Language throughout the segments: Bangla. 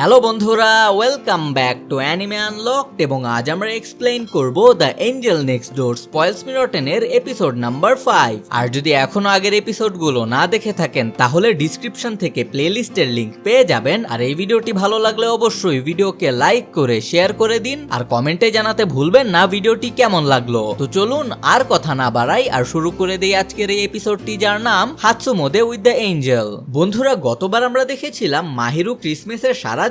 হ্যালো বন্ধুরা, welcome back to anime unlocked এবং আজ আমরা এক্সপ্লেইন করব the Angel next door spoils me rotten এর এপিসোড নাম্বার 5। আর যদি এখনো আগের এপিসোডগুলো না দেখে থাকেন তাহলে ডিসক্রিপশন থেকে প্লেলিস্টের লিংক পেয়ে যাবেন। আর এই ভিডিওটি ভালো লাগলে অবশ্যই ভিডিওকে লাইক করে শেয়ার করে দিন আর কমেন্টে জানাতে ভুলবেন না ভিডিওটি কেমন লাগলো। তো চলুন আর কথা না বাড়াই আর শুরু করে দেই আজকের এই এপিসোডটি, যার নাম হাতসুমোদে উইথ দ্য এঞ্জেল। বন্ধুরা, গতবার আমরা দেখেছিলাম মাহিরু ক্রিসমাসের সারাদিনই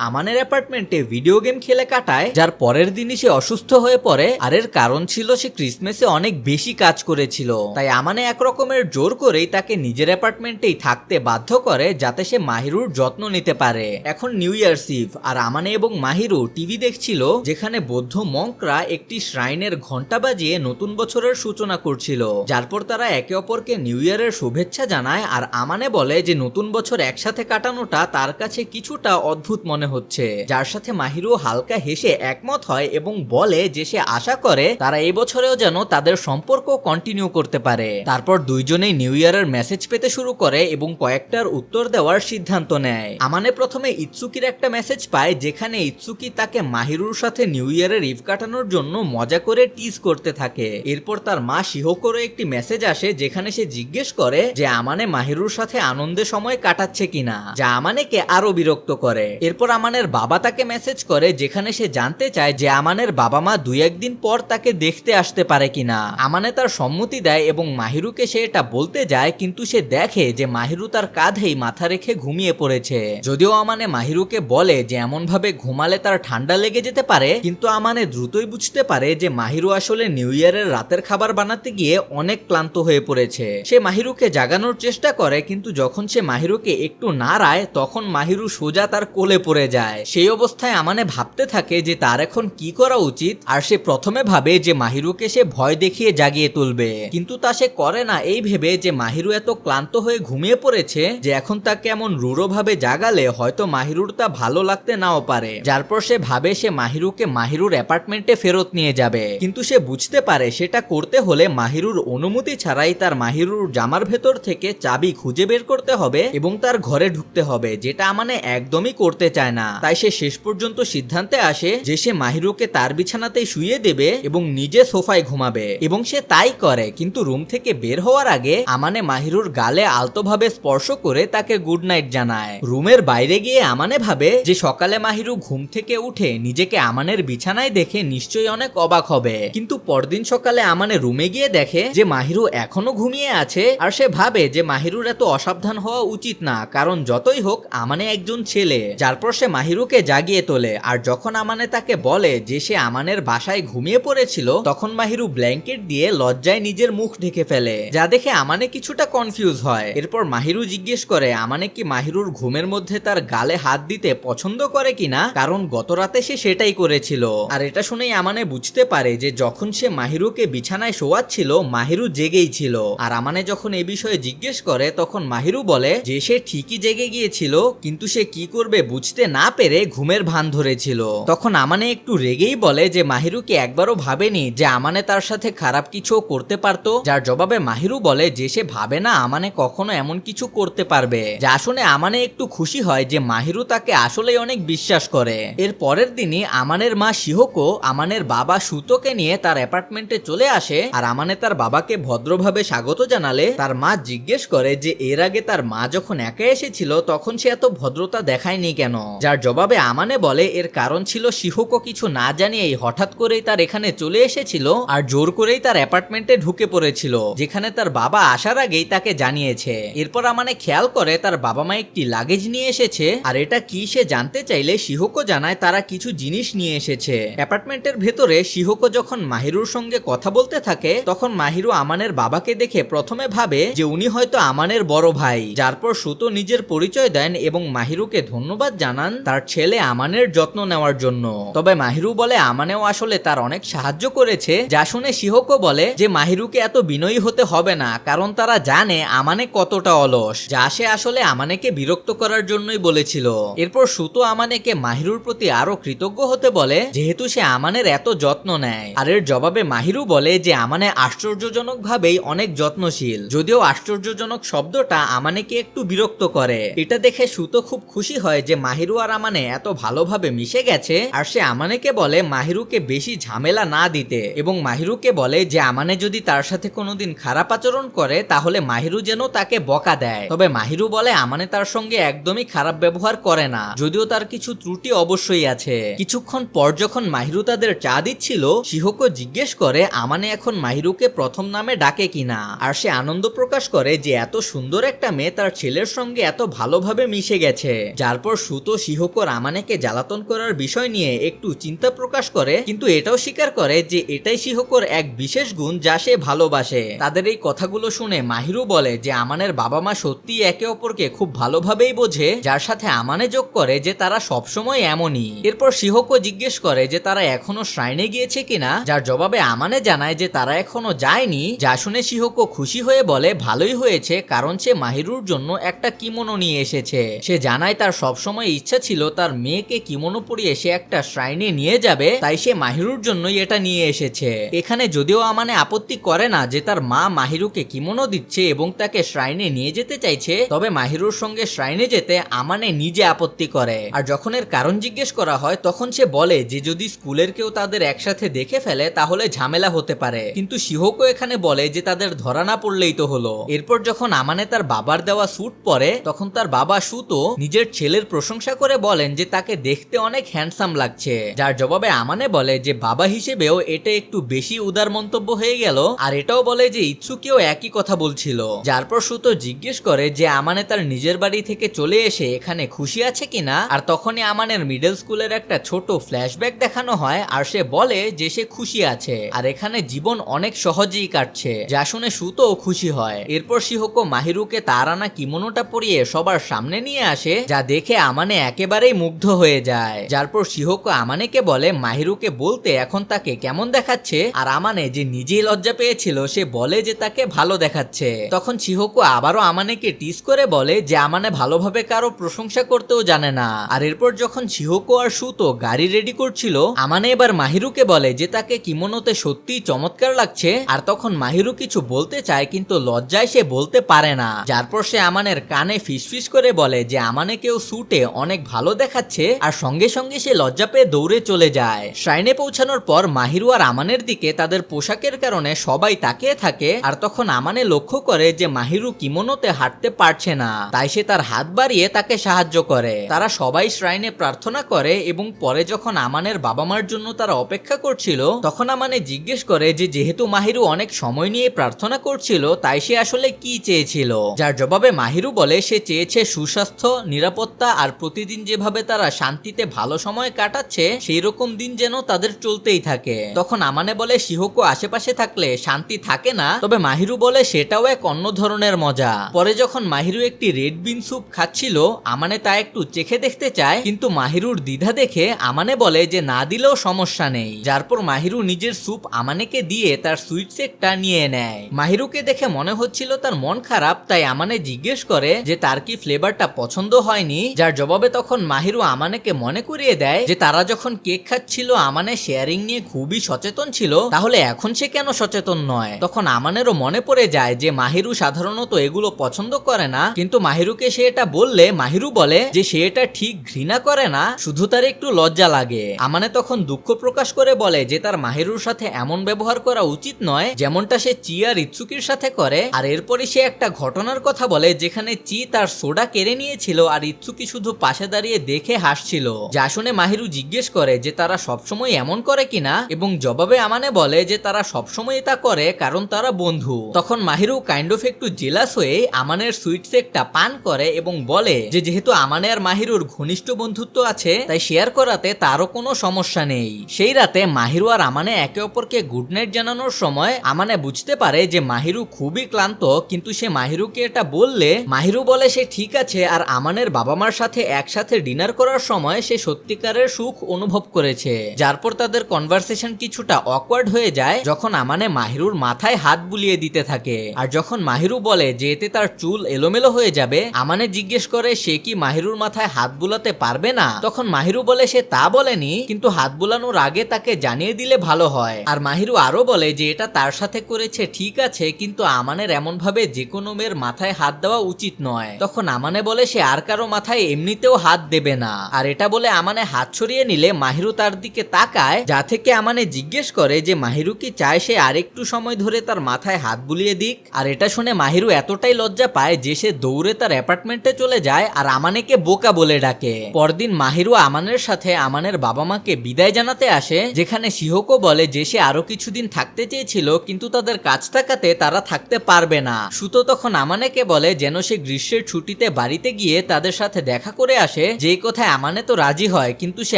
আমানের অ্যাপার্টমেন্টে ভিডিও গেম খেলে কাটায়, যার পরের দিনই সে অসুস্থ হয়ে পড়ে। আর এর কারণ ছিল সে ক্রিসমাসে অনেক বেশি কাজ করেছিল, তাই আমানে এক রকমের জোর করেই তাকে নিজের অ্যাপার্টমেন্টেই থাকতে বাধ্য করে যাতে সে মাহিরুর যত্ন নিতে পারে। এখন নিউ ইয়ার্স ইভ আর আমানে এবং মাহিরু টিভি দেখছিল, যেখানে বৌদ্ধ মঙ্করা একটি শ্রাইনের ঘন্টা বাজিয়ে নতুন বছরের সূচনা করছিল। যারপর তারা একে অপরকে নিউ ইয়ারের শুভেচ্ছা জানায় আর আমানে বলে যে নতুন বছর একসাথে কাটানোটা তার কাছে কিছুটা অদ্ভুত মনে হচ্ছে, যার সাথে মাহিরু হালকা হেসে একমত হয় এবং বলে যে সে আশা করে তারা এই বছরেও যেন তাদের সম্পর্ক কন্টিনিউ করতে পারে। তারপর দুইজনেই নিউ ইয়ারের মেসেজ পেতে শুরু করে এবং কয়েকটার উত্তর দেওয়ার সিদ্ধান্ত নেয়। আমানে প্রথমে ইৎসুকির একটা মেসেজ পায়, যেখানে ইৎসুকি তাকে মাহিরুর সাথে নিউ ইয়ারের ইভ কাটানোর জন্য মজা করে টিজ করতে থাকে। এরপর তার মা শিহোকোরও একটি মেসেজ আসে, যেখানে সে জিজ্ঞেস করে যে আমানে মাহিরুর সাথে আনন্দে সময় কাটাচ্ছে কিনা, যা আমানেকে আরো বিরক্ত করে। এরপর আমানের বাবা তাকে মেসেজ করে, যেখানে সে জানতে চায় যে আমানের বাবা মা দুই একদিন পর তাকে দেখতে আসতে পারে কিনা। আমানে তার সম্মতি দেয় এবং মাহিরুকে সে এটা বলতে যায়, কিন্তু সে দেখে যে মাহিরু তার কাঁধেই মাথা রেখে ঘুমিয়ে পড়েছে। যদিও আমানে মাহিরুকে বলে যে এমন ভাবে ঘুমালে তার ঠান্ডা লেগে যেতে পারে, কিন্তু আমানে দ্রুতই বুঝতে পারে যে মাহিরু আসলে নিউ ইয়ারের রাতের খাবার বানাতে গিয়ে অনেক ক্লান্ত হয়ে পড়েছে। সে মাহিরুকে জাগানোর চেষ্টা করে, কিন্তু যখন সে মাহিরুকে একটু নাড়ায় তখন মাহিরু সোজা তার কোলে পড়ে যায়। সেই অবস্থায় আমানে ভাবতে থাকে যে তার এখন কি করা উচিত। আর সে প্রথমে ভাবে যে মাহিরুকে সে ভয় দেখিয়ে জাগিয়ে তুলবে, কিন্তু তা সে করে না এই ভেবে যে মাহিরু এত ক্লান্ত হয়ে ঘুমিয়ে পড়েছে যে এখন তাকে এমন রূঢ় ভাবে জাগালে হয়তো মাহিরুর তা ভালো লাগতে নাও পারে। যারপর সে ভাবে সে মাহিরুকে মাহিরুর অ্যাপার্টমেন্টে ফেরত নিয়ে যাবে, কিন্তু সে বুঝতে পারে সেটা করতে হলে মাহিরুর অনুমতি ছাড়াই তার মাহিরুর জামার ভেতর থেকে চাবি খুঁজে বের করতে হবে এবং তার ঘরে ঢুকতে হবে, যেটা আমানে একদমই করতে চায় না। তাই সে শেষ পর্যন্ত সিদ্ধান্তে আসে যে সে মাহিরুকে তার বিছানাতেই শুইয়ে দেবে এবং নিজে সোফায় ঘুমাবে, এবং সে তাই করে। কিন্তু রুম থেকে বের হওয়ার আগে আমানে মাহিরুর গালে আলতোভাবে স্পর্শ করে তাকে গুড নাইট জানায়। রুমের বাইরে গিয়ে আমানে ভাবে যে সকালে মাহিরু ঘুম থেকে উঠে নিজেকে আমানের বিছানায় দেখে নিশ্চয়ই অনেক অবাক হবে, কিন্তু পরদিন সকালে আমানে রুমে গিয়ে দেখে যে মাহিরু এখনো ঘুমিয়ে আছে। আর সে ভাবে যে মাহিরুর এত অসাবধান হওয়া উচিত না, কারণ যতই হোক আমানে একজন ছেলে। যারপর সে মাহিরুকে জাগিয়ে তোলে, আর যখন আমানে তাকে বলে যে সে আমানের বাসায় ঘুমিয়ে পড়েছিল, তখন মাহিরু ব্ল্যাঙ্কেট দিয়ে লজ্জায় নিজের মুখ ঢেকে ফেলে, যা দেখে আমানে কিছুটা কনফিউজ হয়। এরপর মাহিরু জিজ্ঞেস করে আমানে কি মাহিরুর ঘুমের মধ্যে তার গালে হাত দিতে পছন্দ করে কিনা, কারণ গত রাতে সে সেটাই করেছিল। আর এটা শুনেই আমানে বুঝতে পারে যে যখন সে মাহিরুকে বিছানায় শোয়াচ্ছিল মাহিরু জেগেই ছিল। আর আমানে যখন এই বিষয়ে জিজ্ঞেস করে তখন মাহিরু বলে যে সে ঠিকই জেগে গিয়েছিল, কিন্তু সে কি করবে বুঝতে না পেরে ঘুমের ভান ধরেছিল। তখন আমানে একটু রেগেই বলে যে মাহিরু কি একবারও ভাবেনি যে আমানে তার সাথে খারাপ কিছু করতে পারতো, যার জবাবে মাহিরু বলে যে সে ভাবে না আমানে কখনো এমন কিছু করতে পারবে। যা শুনে আমানে একটু খুশি হয় যে মাহিরু তাকে আসলেই অনেক বিশ্বাস করে। এর পরের দিনই আমানের মা শিহোকো আমানের বাবা সুতোকে নিয়ে তার অ্যাপার্টমেন্টে চলে আসে। আর আমানে তার বাবাকে ভদ্রভাবে স্বাগত জানালে তার মা জিজ্ঞেস করে যে এর আগে তার মা যখন একা এসেছিল তখন সে এত ভদ্রতা দেখায়নি কেন, যার জবাবে আমানে বলে এর কারণ ছিল শিহোকো কিছু না জানিয়েই হঠাৎ করেই তার এখানে চলে এসেছিল আর জোর করেই তার অ্যাপার্টমেন্টে ঢুকে পড়েছিল, যেখানে তার বাবা আসার আগেই তাকে জানিয়েছে। এরপর আমানে খেয়াল করে তার বাবা মা একটি লাগেজ নিয়ে এসেছে, আর এটা কি সে জানতে চাইলে শিহোকো জানায় তারা কিছু জিনিস নিয়ে এসেছে। অ্যাপার্টমেন্টের ভেতরে শিহোকো যখন মাহিরুর সঙ্গে কথা বলতে থাকে তখন মাহিরু আমানের বাবাকে দেখে প্রথমে ভাবে যে উনি হয়তো আমানের বড় ভাই। যারপর সুতো নিজের পরিচয় দেন এবং মাহিরুকে ধন্যবাদ জানান তার ছেলে আমানের যত্ন নেওয়ার জন্য। তবে মাহিরু বলে আমানেও আসলে তার অনেক সাহায্য করেছে, যা শুনে শিহোকো বলে যে মাহিরুকে এত বিনয়ী হতে হবে না, কারণ তারা জানে আমানে কতটা অলস, যা সে আসলে আমানেকে বিরক্ত করার জন্যই বলেছিল। এরপর সুতো আমানেকে মাহিরুর প্রতি আরো কৃতজ্ঞ হতে বলে যেহেতু সে আমানের এত যত্ন নেয়। আর এর জবাবে মাহিরু বলে যে আমানে আশ্চর্যজনক ভাবেই অনেক যত্নশীল, যদিও আশ্চর্যজনক শব্দটা আমানেকে একটু বিরক্ত করে। এটা দেখে সুতো খুব খুশি হয় যে মাহিরু আর আমানে এত ভালোভাবে মিশে গেছে, আর সে আমানেকে বলে মাহিরুকে বেশি ঝামেলা না দিতে এবং মাহিরুকে বলে যে আমানে যদি তার সাথে কোনোদিন খারাপ আচরণ করে তাহলে মাহিরু যেন তাকে বকা দেয়। তবে মাহিরু বলে আমানে তার সঙ্গে একদমই খারাপ ব্যবহার করে না, যদিও তার কিছু ত্রুটি অবশ্যই আছে। কিছুক্ষণ পর যখন মাহিরু তাদের চা দিচ্ছিল, শিহকো জিজ্ঞেস করে আমানে এখন মাহিরুকে প্রথম নামে ডাকে কিনা, আর সে আনন্দ প্রকাশ করে যে এত সুন্দর একটা মেয়ে তার ছেলের সঙ্গে এত ভালোভাবে মিশে গেছে। যার পর সুতো শিহকোর আমানেকে জ্বালাতন করার বিষয় নিয়ে একটু চিন্তা প্রকাশ করে, কিন্তু এটাও স্বীকার করে যে এটাই শিহকোর এক বিশেষ গুণ যা সে ভালোবাসে। তাদের এই কথাগুলো শুনে মাহিরু বলে যে আমানের বাবা মা সত্যি একে অপরকে খুব ভালোভাবেই বোঝে, যার সাথে আমানে যোগ করে যে তারা সবসময় এমনই। এরপর শিহকো জিজ্ঞেস করে যে তারা এখনো শ্রাইনে গিয়েছে কিনা, যার জবাবে আমানে জানায় যে তারা এখনো যায়নি। যা শুনে শিহকো খুশি হয়ে বলে ভালোই হয়েছে, কারণ সে মাহিরুর জন্য একটা কিমোনো নিয়ে এসেছে। সে জানায় তার সবসময় ইচ্ছা ছিল তার মেয়েকে কিমোনো পরিয়ে সে একটা শ্রাইনে নিয়ে যাবে, তাই সে মাহিরুর জন্যই এটা নিয়ে এসেছে। এখানে যদিও আমানে আপত্তি করে না যে তার মা মাহিরুকে কিমোনো দিচ্ছে এবং তাকে শ্রাইনে নিয়ে যেতে চাইছে, তবে মাহিরুর সঙ্গে শ্রাইনে যেতে আমানে নিজে আপত্তি করে। আর যখন এর কারণ জিজ্ঞেস করা হয় তখন সে বলে যে যদি স্কুলের কেউ তাদের একসাথে দেখে ফেলে তাহলে ঝামেলা হতে পারে, কিন্তু শিহকো এখানে বলে যে তাদের ধরা না পড়লেই তো হলো। এরপর যখন আমানে তার বাবার দেওয়া স্যুট পরে তখন তার বাবা সুতো নিজের ছেলের প্রশংসা করে বলেন যে তাকে দেখতে অনেক হ্যান্ডসাম লাগছে, যার জবাবে আমানে বলে যে বাবা হিসেবেও এটা একটু বেশি উদার মন্তব্য হয়ে গেল। আর এটাও বলে যে ইচ্ছুকেও একই কথা বলছিল। যার পর সুতো জিজ্ঞেস করে যে আমানে তার নিজের বাড়ি থেকে চলে এসে এখানে খুশি আছে কিনা, আর তখনই আমানের মিডল স্কুলের একটা ছোট ফ্ল্যাশব্যাক দেখানো হয়, আর সে বলে যে সে খুশি আছে আর এখানে জীবন অনেক সহজেই কাটছে, যা শুনে সুতোও খুশি হয়। এরপর শিহকো মাহিরুকে তার আনা কিমোনোটা পরিয়ে সবার সামনে নিয়ে আসে, যা দেখে আমানে একেবারেই মুগ্ধ হয়ে যায়। যার পর শিহকো আমানেকে বলে মাহিরুকে বলতে এখন তাকে কেমন দেখাচ্ছে, আর আমানে যে নিজেই লজ্জা পেয়েছিল সে বলে যে তাকে ভালো দেখাচ্ছে। তখন শিহকো আবারও আমানেকে টিস করে বলে যে আমানে ভালোভাবে কারো প্রশংসা করতেও জানে না। আর এরপর যখন শিহকো আর সুতো গাড়ি রেডি করছিল, আমানে এবার মাহিরুকে বলে যে তাকে কিমোনোতে সত্যিই চমৎকার লাগছে, আর তখন মাহিরু কিছু বলতে চায় কিন্তু লজ্জায় সে বলতে পারে না। যার পর সে আমানের কানে ফিসফিস করে বলে যে আমানে কেউ স্যুটে অনেক ভালো দেখাচ্ছে, আর সঙ্গে সঙ্গে সে লজ্জা পেয়ে দৌড়ে চলে যায়। শ্রাইনে পৌঁছানোর পর মাহিরু আর আমানের দিকে তাদের পোশাকের কারণে সবাই তাকিয়ে থাকে, আর তখন আমানে লক্ষ্য করে যে মাহিরু কিমোনোতে হাঁটতে পারছে না, তাই সে তার হাত বাড়িয়ে তাকে সাহায্য করে। তারা সবাই শ্রাইনে প্রার্থনা করে এবং পরে যখন আমানের বাবা মার জন্য তারা অপেক্ষা করছিল তখন আমানে জিজ্ঞেস করে যে যেহেতু মাহিরু অনেক সময় নিয়ে প্রার্থনা করছিল তাই সে আসলে কি চেয়েছিল, যার জবাবে মাহিরু বলে সে চেয়েছে সুস্বাস্থ্য, নিরাপত্তা আর প্রতিদিন যেভাবে তারা শান্তিতে ভালো সময় কাটাচ্ছে সেই রকম দিন যেন তাদের চলতেই থাকে। তখন আমানে বলে শিহকো আশেপাশে থাকলে শান্তি থাকে না, তবে মাহিরু বলে সেটাও এক অন্য ধরনের মজা। পরে যখন মাহিরু একটি রেড বিন স্যুপ খাচ্ছিল আমানে তা একটু চেখে দেখতে চায়, কিন্তু মাহিরুর দ্বিধা দেখে আমানে বলে যে না দিলেও সমস্যা নেই। যার পর মাহিরু নিজের স্যুপ আমানেকে দিয়ে তার সুইট সেটটা নিয়ে নেয়। মাহিরুকে দেখে মনে হচ্ছিল তার মন খারাপ, তাই আমানে জিজ্ঞেস করে যে তার কি ফ্লেভারটা পছন্দ হয়নি, যার জবাবে তখন মাহিরু আমানেকে মনে করিয়ে দেয় যে তারা যখন কেক খাচ্ছিল আমানে শেয়ারিং নিয়ে খুবই সচেতন ছিল, তাহলে এখন সে কেন সচেতন নয়। তখন আমানেরও মনে পড়ে যায় যে মাহিরু সাধারণত এগুলো পছন্দ করে না, কিন্তু মাহিরুকে সে এটা বললে মাহিরু বলে যে সে এটা ঠিক ঘৃণা করে না, শুধু তার একটু লজ্জা লাগে। আমানে তখন দুঃখ প্রকাশ করে বলে যে তার মাহিরুর সাথে এমন ব্যবহার করা উচিত নয় যেমনটা সে চি আর ইৎসুকির সাথে করে। আর এরপরে সে একটা ঘটনার কথা বলে যেখানে চি তার সোডা কেড়ে নিয়েছিল আর ইৎসুকি শুধু পাশে দাঁড়িয়ে দেখে হাসছিল, যা শুনে মাহিরু জিজ্ঞেস করে যে তারা সবসময় এমন করে কিনা, এবং জবাবে আমানে বলে যে তারা সবসময় তা করে কারণ তারা বন্ধু। তখন মাহিরু কাইন্ড অফ একটু জেলাস হয়ে আমানের সুইটস একটা পান করে এবং বলে যে যেহেতু আমানে আর মাহিরুর ঘনিষ্ঠ বন্ধুত্ব আছে তাই শেয়ার করাতে তারও কোনো সমস্যা নেই। সেই রাতে মাহিরু আর আমানে একে অপরকে গুড নাইট জানানোর সময় আমানে বুঝতে পারে যে মাহিরু খুবই ক্লান্ত, কিন্তু সে মাহিরুকে এটা বললে মাহিরু বলে সে ঠিক আছে, আর আমানের বাবা মার সাথে একসাথে ডিনার করার সময় সে সত্যিকারের সুখ অনুভব করেছে। যার পর তাদের কনভারসেশন কিছুটা অকওয়ার্ড হয়ে যায় যখন আমানে মাহিরুর মাথায় হাত বুলিয়ে দিতে থাকে, আর যখন মাহিরু বলে যে এতে তার চুল এলোমেলো হয়ে যাবে আমানে জিজ্ঞেস করে সে কি মাহিরুর মাথায় হাত বুলাতে পারবে না। তখন মাহিরু বলে সে তা বলেনি, কিন্তু হাত বুলানোর আগে তাকে জানিয়ে দিলে ভালো হয়। আর মাহিরু আরো বলে যে এটা তার সাথে করেছে ঠিক আছে, কিন্তু আমানের এমন ভাবে যে কোনো মেয়ের মাথায় হাত দেওয়া উচিত নয়। তখন আমানে বলে সে আর কারো মাথায় এমনি এমনিতেও হাত দেবে না। আর এটা বলে আমানে হাত সরিয়ে নিলে মাহিরু তার দিকে তাকায়, যা থেকে আমানে জিজ্ঞেস করে যে মাহিরু কি চায় সে আরেকটু সময় ধরে তার মাথায় হাত বুলিয়ে দিক। আর এটা শুনে মাহিরু এতটাই লজ্জা পায় যে সে দৌড়ে তার অ্যাপার্টমেন্টে চলে যায় আর আমানেকে বোকা বলে ডাকে। পরদিন মাহিরু আমানের সাথে আমানের বাবা মাকে বিদায় জানাতে আসে, যেখানে শিহকো বলে যে সে আরো কিছুদিন থাকতে চেয়েছিল কিন্তু তাদের কাজ থাকাতে তারা থাকতে পারবে না। সুতো তখন আমানেকে বলে যেন সে গ্রীষ্মের ছুটিতে বাড়িতে গিয়ে তাদের সাথে দেখা করে আসে, যেই কথায় আমানে তো রাজি হয়, কিন্তু সে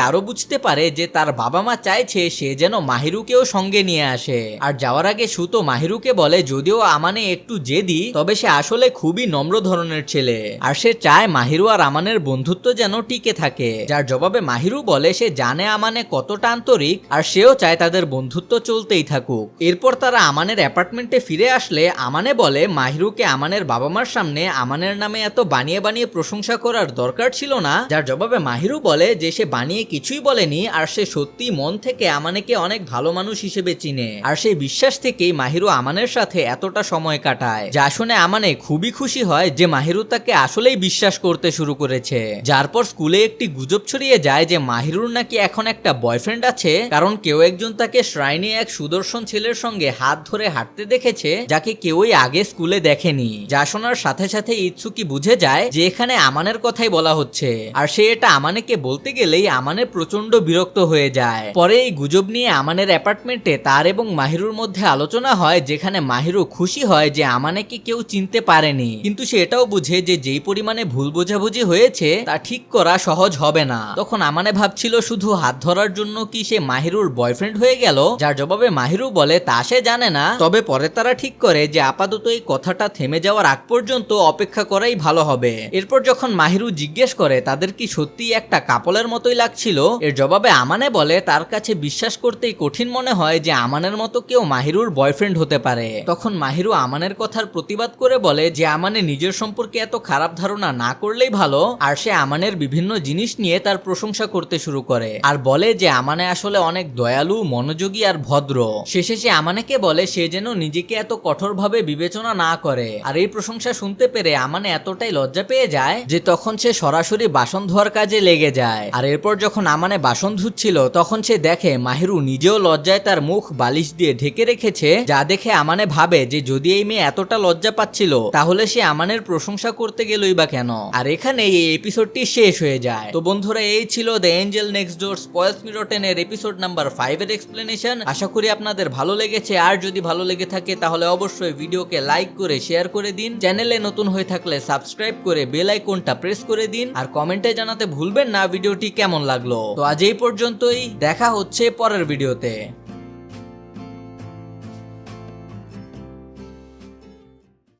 আরো বুঝতে পারে যে তার বাবা মা চাইছে সে যেন মাহিরুকেও সঙ্গে নিয়ে আসে। আর যাওয়ার আগে সুতো মাহিরুকে বলে যদিও আমানে একটু জেদি, তবে সে আসলে খুবই নম্র ধরনের ছেলে আর সে চায় মাহিরু আর আমানের বন্ধুত্ব যেন টিকে থাকে। যার জবাবে মাহিরু বলে সে জানে আমানে কতটা আন্তরিক আর সেও চায় তাদের বন্ধুত্ব চলতেই থাকুক। এরপর তারা আমানের অ্যাপার্টমেন্টে ফিরে আসলে আমানে বলে মাহিরুকে আমানের বাবা মার সামনে আমানের নামে এত বানিয়ে বানিয়ে প্রশংসা করার দরকার ছিল না। যার জবাবে মাহিরু বলে যে সে বানিয়ে কিছুই বলেনি আর সে সত্যি মন থেকে আমানেকে অনেক ভালো মানুষ হিসেবে চিনে আর সেই বিশ্বাস থেকেই মাহিরু আমানের সাথে এতটা সময় কাটায়। যা শুনে আমানে খুবই খুশি হয় যে মাহিরু তাকে আসলেই বিশ্বাস করতে শুরু করেছে। যার পর স্কুলে একটি গুজব ছড়িয়ে যায় যে মাহিরুর নাকি এখন একটা বয়ফ্রেন্ড আছে, কারণ কেউ একজন তাকে শ্রাইনে এক সুদর্শন ছেলের সঙ্গে হাত ধরে হাঁটতে দেখেছে, যাকে কেউই আগে স্কুলে দেখেনি। যা শোনার সাথে সাথে ইৎসুকি বুঝে যায় যে এখানে আমানের কথাই বলা হচ্ছে আর সে এটা আমানেকে বলতে গেলেই আমানে প্রচন্ড বিরক্ত হয়ে যায়। পরে এই গুজব নিয়ে আমানের অ্যাপার্টমেন্টে তার এবং মাহিরুর মধ্যে আলোচনা হয়, যেখানে মাহিরু খুশি হয় যে আমানেকে কেউ চিনতে পারেনি, কিন্তু সে এটাও বুঝে যে যেই পরিমাণে ভুল বোঝাবুঝি হয়েছে তা ঠিক করা সহজ হবে না। তখন আমানে ভাবছিল শুধু হাত ধরার জন্য কি সে মাহিরুর বয়ফ্রেন্ড হয়ে গেল, যার জবাবে মাহিরু বলে তা সে জানে না, তবে পরে তারা ঠিক করে যে আপাতত এই কথাটা থেমে যাওয়ার আগ পর্যন্ত অপেক্ষা করাই ভালো হবে। এরপর যখন মাহিরু জিজ্ঞেস করে তাদের কি সত্যি একটা কাপলের মতোই লাগছিল, এর জবাবে আমানে বলে তার কাছে বিশ্বাস করতেই কঠিন মনে হয় যে আমানের মতো কেউ মাহিরুর বয়ফ্রেন্ড হতে পারে। তখন মাহিরু আমানের কথার প্রতিবাদ করে বলে যে আমানে নিজের সম্পর্কে এত খারাপ ধারণা না করলেই ভালো, আর সে আমানের বিভিন্ন জিনিস নিয়ে তার প্রশংসা করতে শুরু করে আর বলে যে আমানে আসলে অনেক দয়ালু, মনোযোগী আর ভদ্র। শেষে সে আমানেকে বলে সে যেন নিজেকে এত কঠোরভাবে বিবেচনা না করে। আর এই প্রশংসা শুনতে পেরে আমানে এতটাই লজ্জা পেয়ে যায় যে তখন সে সরাসরি বাসন ধোয়ার কাজে লেগে যায়। আর এরপর যখন আমানে বাসন ধুচ্ছিল তখন সে দেখে মাহিরু নিজেও লজ্জায় তার মুখ বালিশ দিয়ে ঢেকে রেখেছে, যা দেখে আমানে ভাবে যে যদি এই মেয়ে এতটা লজ্জা পাচ্ছিল তাহলে সে আমানের প্রশংসা করতে গেলই বা কেন। আর এখানে এই এপিসোডটি শেষ হয়ে যায়। তো বন্ধুরা, এই ছিল the Angel next door spoils me rotten এর এপিসোড নাম্বার 5 এর এক্সপ্লেনেশন। আশা করি আপনাদের ভালো লেগেছে, আর যদি ভালো লেগে থাকে তাহলে অবশ্যই ভিডিওকে লাইক করে শেয়ার করে দিন। চ্যানেলে নতুন হয়ে থাকলে সাবস্ক্রাইব করে বেল আইকনটা প্রেস করে দিন আর কমেন্টে জানাতে ভুলবেন না ভিডিওটি কেমন লাগলো। তো আজ এই পর্যন্তই, দেখা হচ্ছে পরের ভিডিওতে।